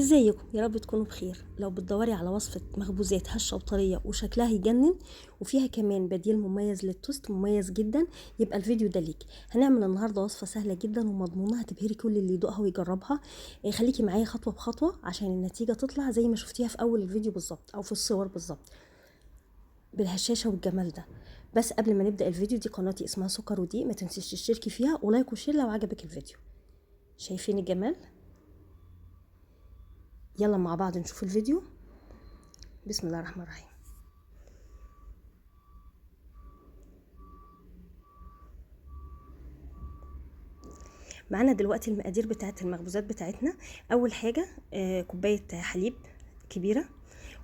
ازيكم؟ يا رب تكونوا بخير. لو بتدوري على وصفة مخبوزات هشة وطرية وشكلها يجنن وفيها كمان بديل مميز للتوست مميز جدا، يبقى الفيديو ده ليك. هنعمل النهارده وصفة سهلة جدا ومضمونة هتبهري كل اللي يدوقها ويجربها. خليكي معايا خطوة بخطوة عشان النتيجة تطلع زي ما شفتيها في اول الفيديو بالظبط او في الصور بالظبط، بالهشاشة والجمال ده. بس قبل ما نبدأ الفيديو، دي قناتي اسمها سكر ودي، ما تنسيش تشتركي فيها ولايك وشير لو عجبك الفيديو. شايفين الجمال؟ يلا مع بعض نشوف الفيديو. بسم الله الرحمن الرحيم. معانا دلوقتي المقادير بتاعه المخبوزات بتاعتنا. اول حاجه كوبايه حليب كبيره،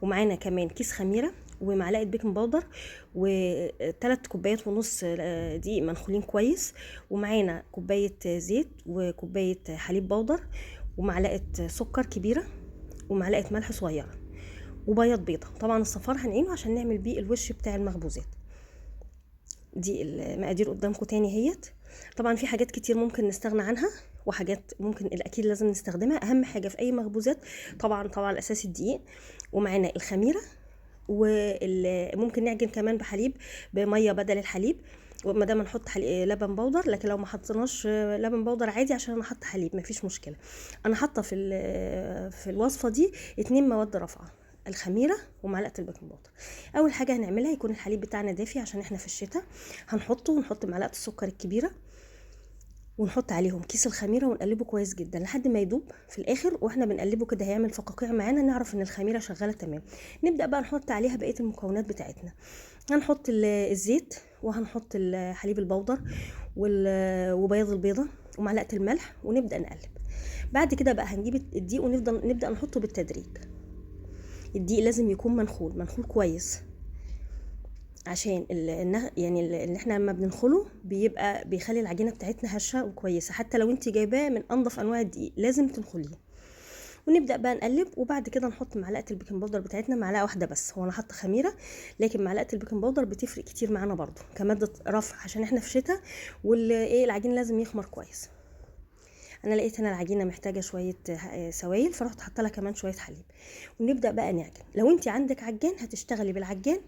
ومعانا كمان كيس خميره ومعلقه بيكنج باودر و3 كوبايات ونص دقيق منخولين كويس، ومعانا كوبايه زيت وكوبايه حليب بودر ومعلقه سكر كبيره ومعلقه ملح صغيره وبياض بيضه. طبعا الصفار هنعينه عشان نعمل بيه الوش بتاع المخبوزات. دي المقادير قدامكم تاني اهيت. طبعا في حاجات كتير ممكن نستغنى عنها وحاجات ممكن الاكيد لازم نستخدمها. اهم حاجه في اي مخبوزات طبعا الاساسي الدقيق، ومعانا الخميره، وممكن نعجن كمان بحليب بميه بدل الحليب، وما دام نحط لبن بودر. لكن لو ما حطيناش لبن بودر عادي عشان انا حاطه حليب مفيش مشكله. انا حاطه في الوصفه دي 2 مواد رافعه، الخميره ومعلقه البيكنج باودر. اول حاجه هنعملها يكون الحليب بتاعنا دافي عشان احنا في الشتاء. هنحطه ونحط معلقه السكر الكبيره ونحط عليهم كيس الخميره ونقلبه كويس جدا لحد ما يدوب. في الاخر واحنا بنقلبه كده هيعمل فقاقيع معانا، نعرف ان الخميره شغاله تمام. نبدا بقى نحط عليها بقيه المكونات بتاعتنا. هنحط الزيت وهنحط الحليب البودر وبياض البيضه ومعلقه الملح ونبدا نقلب. بعد كده بقى هنجيب الدقيق ونبدا نحطه بالتدريج. الدقيق لازم يكون منخول كويس عشان يعني ان احنا لما بننخله بيخلي العجينه بتاعتنا هشه وكويسه. حتى لو انت جايباه من انضف انواع الدقيق لازم تنخليه. ونبدا بقى نقلب، وبعد كده نحط معلقه البيكنج باودر بتاعتنا، معلقه واحده بس. هو انا حاطه خميره لكن معلقه البيكنج باودر بتفرق كتير معانا برضو كماده رفع عشان احنا في شتاء العجين لازم يخمر كويس. انا لقيت هنا العجينه محتاجه شويه سوائل فرحت حاطه لها كمان شويه حليب. ونبدا بقى نعجن. لو انت عندك عجان هتشتغلي بالعجان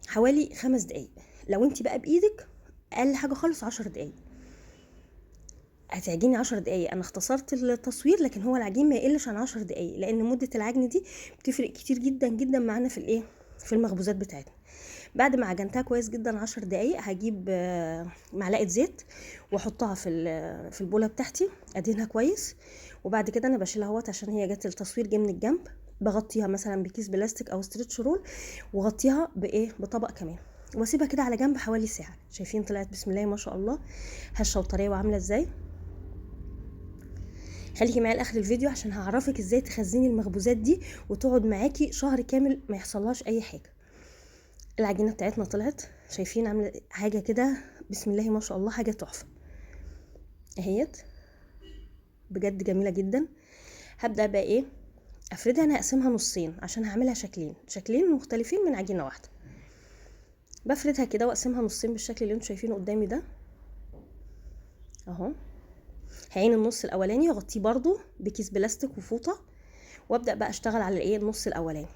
حوالي 5 دقايق. لو انت بقى بايدك اقل حاجه خالص 10 دقايق هتعجني 10 دقايق. انا اختصرت التصوير لكن هو العجين ما يقلش عن 10 دقايق لان مده العجن دي بتفرق كتير جدا جدا معانا في المخبوزات بتاعتنا. بعد ما عجنتها كويس جدا 10 دقايق هجيب معلقه زيت واحطها في البوله بتاعتي، ادهنها كويس. وبعد كده انا بشيلها اهوت عشان هي جت التصوير جه من الجنب. بغطيها مثلا بكيس بلاستيك او ستريتش رول وغطيها بطبق كمان واسيبها كده على جنب حوالي ساعه. شايفين طلعت بسم الله ما شاء الله هشه وطريه وعامله ازاي؟ خليكي معايا لاخر الفيديو عشان هعرفك ازاي تخزني المخبوزات دي وتقعد معاكي شهر كامل ما يحصلهاش اي حاجه. العجينه بتاعتنا طلعت، شايفين عامله حاجه كده بسم الله ما شاء الله، حاجه تحفه اهيت بجد جميله جدا. هبدا بقى افردها. انا هقسمها نصين عشان هعملها شكلين مختلفين من عجينه واحده. بفردها كده واقسمها نصين بالشكل اللي انتوا شايفينه قدامي ده اهو. هعين النص الاولاني واغطيه برضو بكيس بلاستيك وفوطه وابدا بقى اشتغل على النص الاولاني.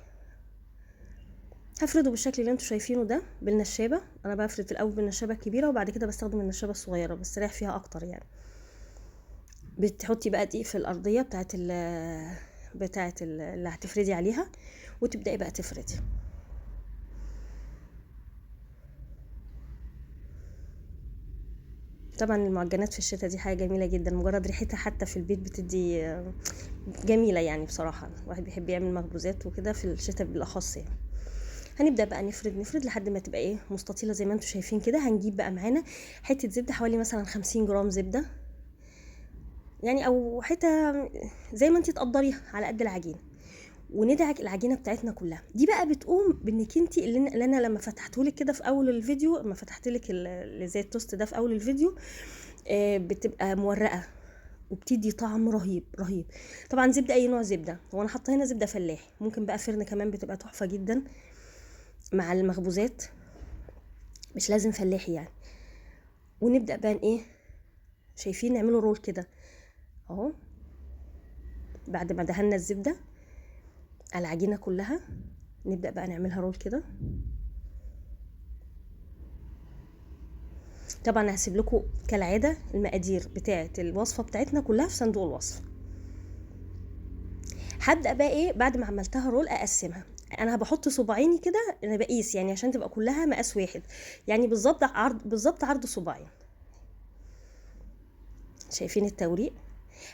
هفرده بالشكل اللي انتوا شايفينه ده بالنشابه. انا بفرد الاول بالنشابه الكبيره وبعد كده بستخدم النشابه الصغيره بستريح فيها اكتر يعني. بتحطي بقى دقيق في الارضيه بتاعه اللي هتفردي عليها وتبداي بقى تفردي. طبعا المعجنات في الشتاء دي حاجه جميله جدا، مجرد ريحتها حتى في البيت بتدي جميله يعني. بصراحه الواحد بيحب يعمل مخبوزات وكده في الشتاء بالاخص يعني. هنبدا بقى نفرد لحد ما تبقى مستطيله زي ما انتم شايفين كده. هنجيب بقى معانا حته زبده حوالي مثلا 50 جرام زبده يعني، او حته زي ما انت تقدريها على قد العجينه، وندعك العجينه بتاعتنا كلها. دي بقى بتقوم بانك انت اللي انا لما فتحتهولك كده في اول الفيديو، لما فتحتلك اللي زي التوست ده في اول الفيديو بتبقى مورقه وبتدي طعم رهيب رهيب. طبعا زبده اي نوع زبده، هو انا حاطه هنا زبده فلاحي، ممكن بقى فرن كمان بتبقى تحفه جدا مع المخبوزات، مش لازم فلاحي يعني. ونبدا بقى شايفين نعمله رول كده اهو. بعد ما دهنا الزبده على العجينه كلها. نبدا بقى نعملها رول كده. طبعا هسيب لكم كالعاده المقادير بتاعه الوصفه بتاعتنا كلها في صندوق الوصف. هبدا بقى ايه بعد ما عملتها رول اقسمها. انا بحط صباعيني كده، انا بقيس يعني عشان تبقى كلها مقاس واحد، يعني بالظبط عرض صباعين. شايفين التوريق؟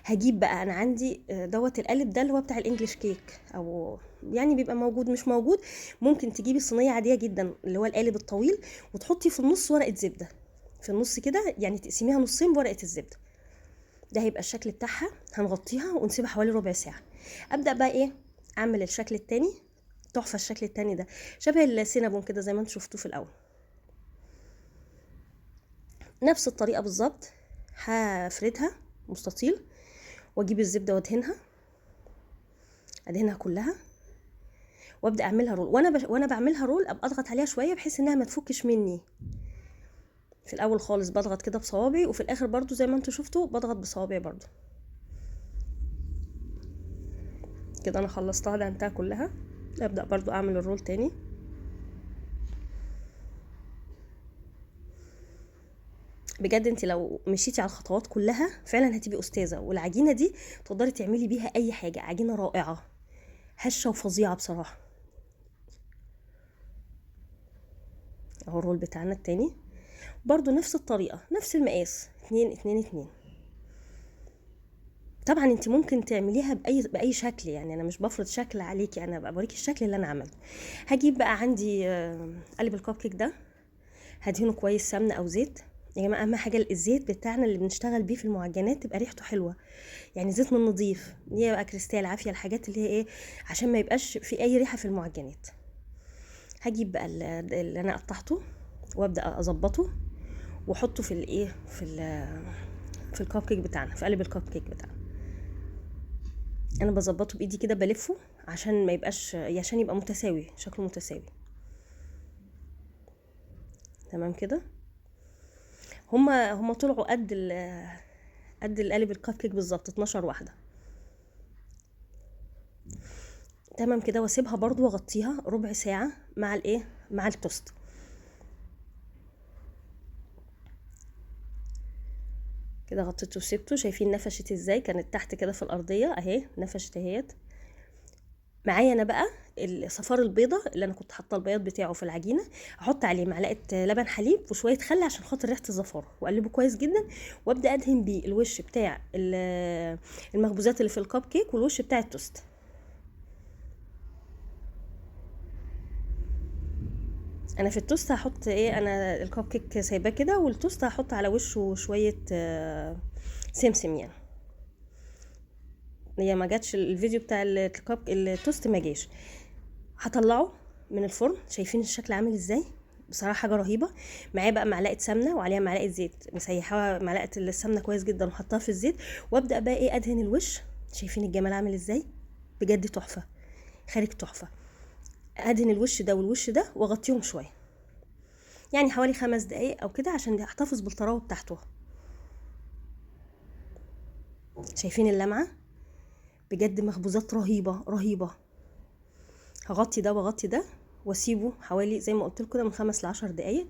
هجيب بقى، انا عندي دوت القالب ده اللي هو بتاع الانجليش كيك، او يعني بيبقى موجود مش موجود ممكن تجيبي صينيه عاديه جدا اللي هو القالب الطويل، وتحطي في النص ورقه زبده في النص كده، يعني تقسميها نصين بورقه الزبده. ده هيبقى الشكل بتاعها. هنغطيها ونسيبها حوالي ربع ساعه. ابدا بقى ايه اعمل الشكل التاني. تحفه الشكل التاني ده، شبه السينابون كده زي ما انتم شفتوه في الاول. نفس الطريقه بالظبط. هفردها مستطيل واجيب الزبده ادهنها كلها، وابدا اعملها رول. وانا بعملها رول ابقى اضغط عليها شويه بحيث انها ما تفكش مني. في الاول خالص بضغط كده بصوابعي، وفي الاخر برضو زي ما انتم شفتوا بضغط بصوابعي برضو كده. انا خلصتها دهنتها كلها. ابدا برضو اعمل الرول تاني. بجد انت لو مشيتي على الخطوات كلها فعلا هتبقي استاذه. والعجينه دي تقدري تعملي بيها اي حاجه. عجينه رائعه هشه وفظيعه بصراحه. اهو الرول بتاعنا التاني برضو نفس الطريقه نفس المقاس 2 2 2. طبعا انت ممكن تعمليها باي شكل، يعني انا مش بفرض شكل عليكي، انا بوريكي الشكل اللي انا عملته. هجيب بقى عندي قالب الكب كيك ده، هدهنه كويس سمنه او زيت. يا جماعه اهم حاجه الزيت بتاعنا اللي بنشتغل بيه في المعجنات تبقى ريحته حلوه، يعني زيت من نظيف، هي بقى كريستال عافيه الحاجات اللي هي ايه، عشان ما يبقاش في اي ريحه في المعجنات. هجيب بقى اللي انا قطعته وابدا اظبطه واحطه في الايه في الكب كيك بتاعنا، في قالب الكب كيك بتاعنا. انا بظبطه بايدي كده بلفه عشان ما يبقاش، عشان يبقى متساوي، شكله متساوي. تمام كده. هما طلعوا قد القالب الكب كيك بالظبط 12 واحده. تمام كده. واسيبها برضو واغطيها ربع ساعه مع الايه مع التوست. كده غطيته وسبته. شايفين نفشت ازاي؟ كانت تحت كده في الارضيه اهي، نفشت اهيت. معايا انا بقى صفار البيضه اللي انا كنت حاطه البياض بتاعه في العجينه، احط عليه معلقه لبن حليب وشويه خل عشان خاطر ريحه الزفاره، واقلبه كويس جدا، وابدا ادهن بيه الوش بتاع المخبوزات اللي في الكب كيك والوش بتاع التوست. انا في التوست هحط ايه، انا الكب كيك سايباه كده، والتوست هحط على وشه شويه سمسم يعني. هي ما جاتش الفيديو بتاع التوست ما جاش. هطلعه من الفرن. شايفين الشكل عامل ازاي؟ بصراحه حاجه رهيبه. معايا بقى معلقه سمنه وعليها معلقه زيت، مسيحاها معلقه السمنه كويس جدا وحطها في الزيت، وابدا بقى ايه ادهن الوش. شايفين الجمال عامل ازاي؟ بجد تحفه، خارج تحفه. ادهن الوش ده والوش ده واغطيهم شويه، يعني حوالي 5 دقايق او كده عشان احتفظ بالطراوه بتاعته. شايفين اللمعه؟ بجد مخبوزات رهيبه رهيبه. هغطي ده واغطي ده واسيبه حوالي زي ما قلت لكم من 5 ل 10 دقايق.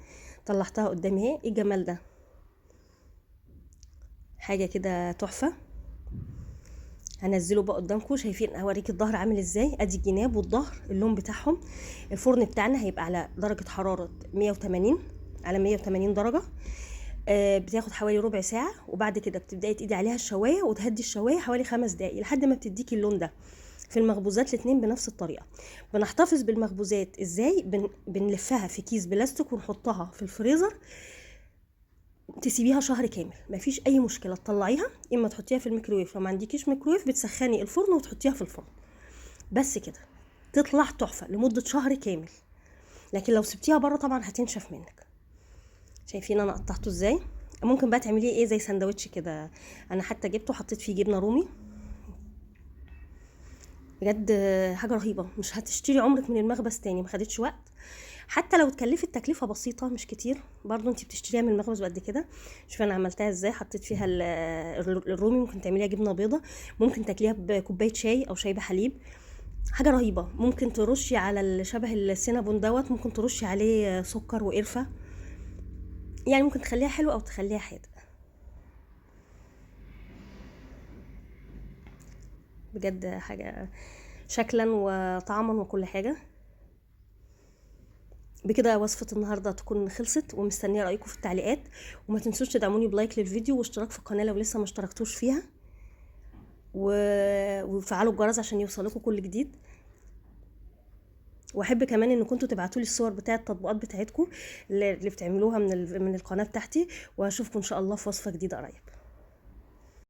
طلعتها قدامي اهي. ايه الجمال ده؟ حاجه كده تحفه. هنزله بقى قدامكم. شايفين؟ هوريك الظهر عامل ازاي. ادي الجناب والظهر اللون بتاعهم. الفرن بتاعنا هيبقى على درجه حراره 180، على 180 درجه. بتاخد حوالي ربع ساعه، وبعد كده بتبداي تقيدي عليها الشوايه وتهدي الشوايه حوالي 5 دقايق لحد ما بتديكي اللون ده. في المخبوزات الاتنين بنفس الطريقه. بنحتفظ بالمخبوزات ازاي؟ بنلفها في كيس بلاستيك ونحطها في الفريزر، تسيبيها شهر كامل مفيش اي مشكله. تطلعيها اما تحطيها في الميكرويف، لو ما عندكيش ميكرويف بتسخني الفرن وتحطيها في الفرن، بس كده تطلع تحفه لمده شهر كامل. لكن لو سبتيها بره طبعا هتنشف منك. شايفين انا قطعته ازاي؟ ممكن بقى تعمليه ايه زي سندوتش كده. انا حتى جبته حطيت فيه جبنه رومي. بجد حاجه رهيبه. مش هتشتري عمرك من المخبز تاني، ما خدتش وقت. حتى لو اتكلفت تكلفه بسيطه مش كتير، برضو انت بتشتريها من المخبز قد كده. شوفي انا عملتها ازاي. حطيت فيها الرومي. ممكن تعمليها جبنه بيضه، ممكن تاكليها بكوبايه شاي او شاي بحليب. حاجه رهيبه. ممكن ترشي على شبه السينابون دوت، ممكن ترشي عليه سكر وقرفه، يعني ممكن تخليها حلو او تخليها حادق. بجد حاجه شكلا وطعما وكل حاجه. بكده وصفة النهاردة تكون خلصت، ومستنية رأيكم في التعليقات. وما تنسوش تدعموني بلايك للفيديو واشتراك في القناة لو لسه ما اشتركتوش فيها، وفعلوا الجرس عشان يوصلكم كل جديد. واحب كمان ان كنتوا تبعتوا لي الصور بتاعه التطبيقات بتاعتكم اللي بتعملوها من القناة بتاعتي، واشوفكم ان شاء الله في وصفة جديدة قريب.